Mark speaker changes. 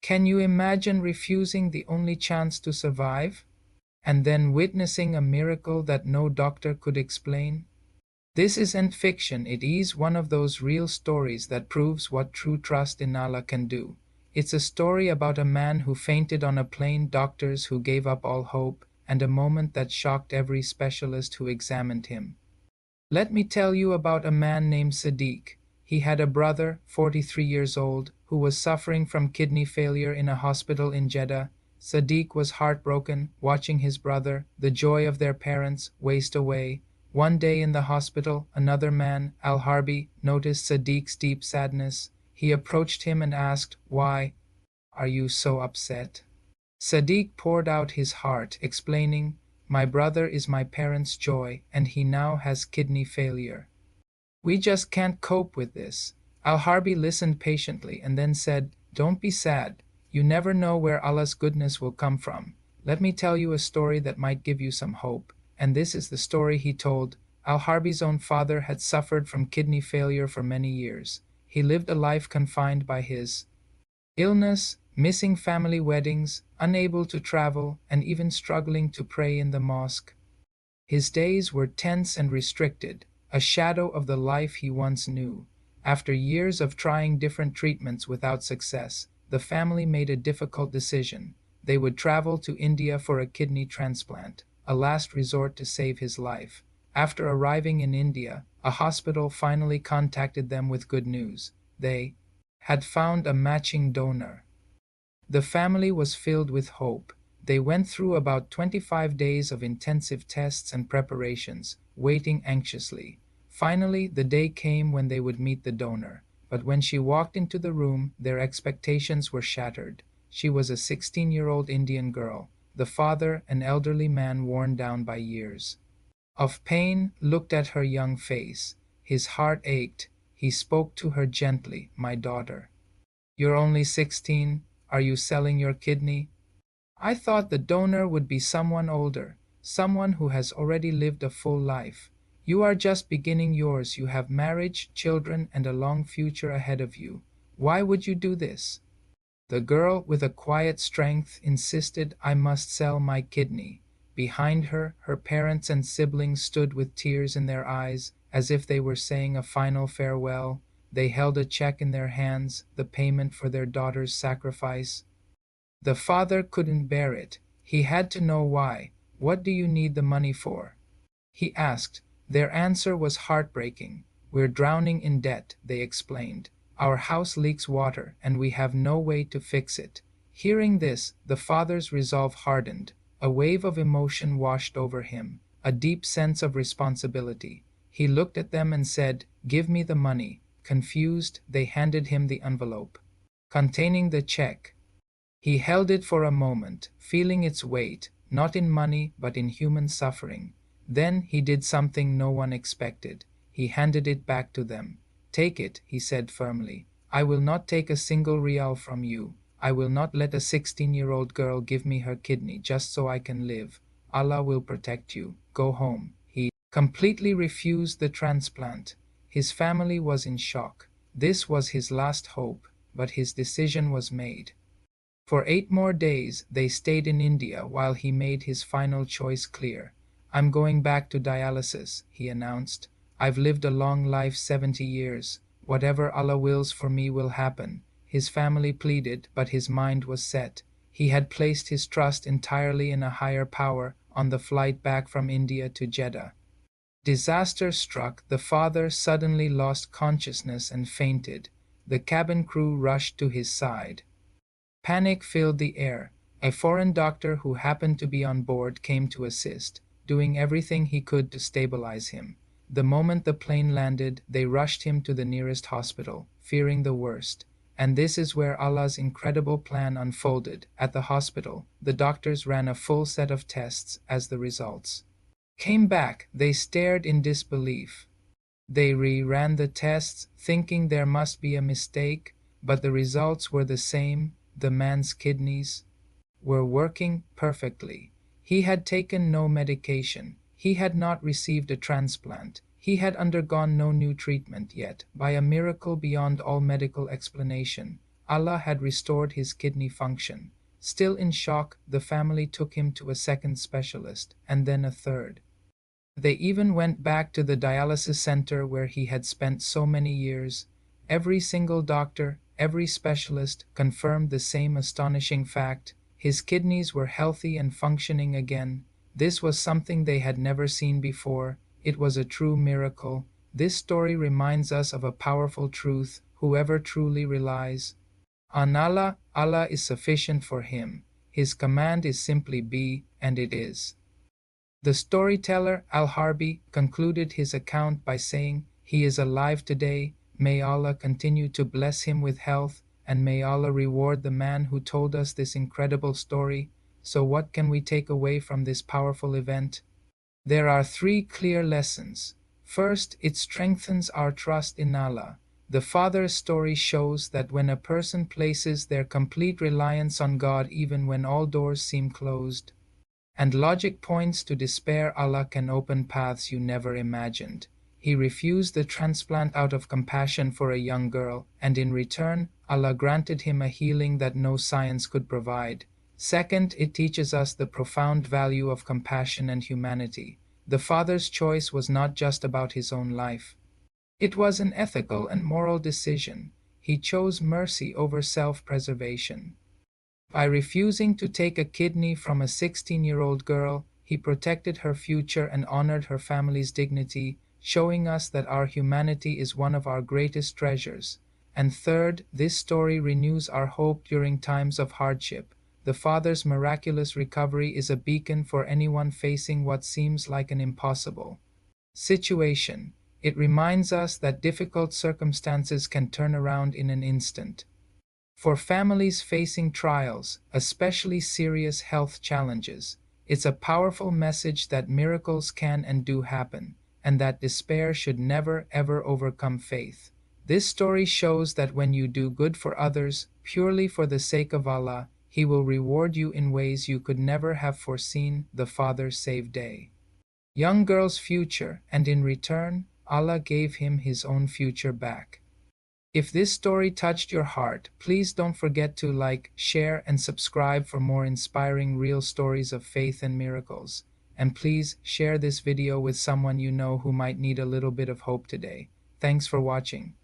Speaker 1: Can you imagine refusing the only chance to survive? And then witnessing a miracle that no doctor could explain? This isn't fiction, it is one of those real stories that proves what true trust in Allah can do. It's a story about a man who fainted on a plane, doctors who gave up all hope, and a moment that shocked every specialist who examined him. Let me tell you about a man named Sadiq. He had a brother, 43 years old, who was suffering from kidney failure in a hospital in Jeddah. Sadiq was heartbroken watching his brother, the joy of their parents, waste away. One day in the hospital, another man, Al-Harbi, noticed Sadiq's deep sadness. He approached him and asked, "Why are you so upset?" Sadiq poured out his heart, explaining, "My brother is my parents' joy, and he now has kidney failure. We just can't cope with this." Al-Harbi listened patiently and then said, "Don't be sad. You never know where Allah's goodness will come from. Let me tell you a story that might give you some hope." And this is the story he told. Al-Harbi's own father had suffered from kidney failure for many years. He lived a life confined by his illness, missing family weddings, unable to travel, and even struggling to pray in the mosque. His days were tense and restricted, a shadow of the life he once knew. After years of trying different treatments without success, the family made a difficult decision. They would travel to India for a kidney transplant, a last resort to save his life. After arriving in India, a hospital finally contacted them with good news. They had found a matching donor. The family was filled with hope. They went through about 25 days of intensive tests and preparations, waiting anxiously. Finally, the day came when they would meet the donor. But when she walked into the room, their expectations were shattered. She was a 16-year-old Indian girl. The father, an elderly man worn down by years of pain, looked at her young face. His heart ached. He spoke to her gently, "My daughter, you're only 16. Are you selling your kidney? I thought the donor would be someone older, someone who has already lived a full life. You are just beginning yours. You have marriage, children, and a long future ahead of you. Why would you do this?" The girl, with a quiet strength, insisted, "I must sell my kidney." Behind her, her parents and siblings stood with tears in their eyes, as if they were saying a final farewell. They held a check in their hands, the payment for their daughter's sacrifice. The father couldn't bear it. He had to know why. "What do you need the money for?" he asked. Their answer was heartbreaking. "We're drowning in debt," they explained. "Our house leaks water, and we have no way to fix it." Hearing this, the father's resolve hardened. A wave of emotion washed over him, a deep sense of responsibility. He looked at them and said, "Give me the money." Confused, they handed him the envelope containing the check. He held it for a moment, feeling its weight, not in money but in human suffering. Then he did something no one expected. He handed it back to them. "Take it," he said firmly. "I will not take a single rial from you. I will not let a 16-year-old girl give me her kidney just so I can live. Allah will protect you. Go home." He completely refused the transplant. His family was in shock. This was his last hope, but his decision was made. For 8 more days, they stayed in India while he made his final choice clear. "I'm going back to dialysis," he announced. "I've lived a long life, 70 years. Whatever Allah wills for me will happen." His family pleaded, but his mind was set. He had placed his trust entirely in a higher power. On the flight back from India to Jeddah, disaster struck. The father suddenly lost consciousness and fainted. The cabin crew rushed to his side. Panic filled the air. A foreign doctor who happened to be on board came to assist, doing everything he could to stabilize him. The moment the plane landed, they rushed him to the nearest hospital, fearing the worst. And this is where Allah's incredible plan unfolded. At the hospital, the doctors ran a full set of tests. As the results came back, they stared in disbelief. They re-ran the tests, thinking there must be a mistake, but the results were the same. The man's kidneys were working perfectly. He had taken no medication. He had not received a transplant. He had undergone no new treatment yet. By a miracle beyond all medical explanation, Allah had restored his kidney function. Still in shock, the family took him to a second specialist, and then a third. They even went back to the dialysis center where he had spent so many years. Every single doctor, every specialist confirmed the same astonishing fact. His kidneys were healthy and functioning again. This was something they had never seen before. It was a true miracle. This story reminds us of a powerful truth. Whoever truly relies on Allah, Allah is sufficient for him. His command is simply be, and it is. The storyteller, Al-Harbi, concluded his account by saying, "He is alive today. May Allah continue to bless him with health, and may Allah reward the man who told us this incredible story." So what can we take away from this powerful event? There are three clear lessons. First, it strengthens our trust in Allah. The father's story shows that when a person places their complete reliance on God even when all doors seem closed, and logic points to despair, Allah can open paths you never imagined. He refused the transplant out of compassion for a young girl, and in return, Allah granted him a healing that no science could provide. Second, it teaches us the profound value of compassion and humanity. The father's choice was not just about his own life. It was an ethical and moral decision. He chose mercy over self-preservation. By refusing to take a kidney from a 16-year-old girl, he protected her future and honored her family's dignity, showing us that our humanity is one of our greatest treasures. And third, this story renews our hope during times of hardship. The father's miraculous recovery is a beacon for anyone facing what seems like an impossible situation. It reminds us that difficult circumstances can turn around in an instant. For families facing trials, especially serious health challenges, it's a powerful message that miracles can and do happen, and that despair should never ever overcome faith. This story shows that when you do good for others, purely for the sake of Allah, He will reward you in ways you could never have foreseen. The father saved a young girl's future, and in return, Allah gave him his own future back. If this story touched your heart, please don't forget to like, share, and subscribe for more inspiring real stories of faith and miracles. And please share this video with someone you know who might need a little bit of hope today. Thanks for watching.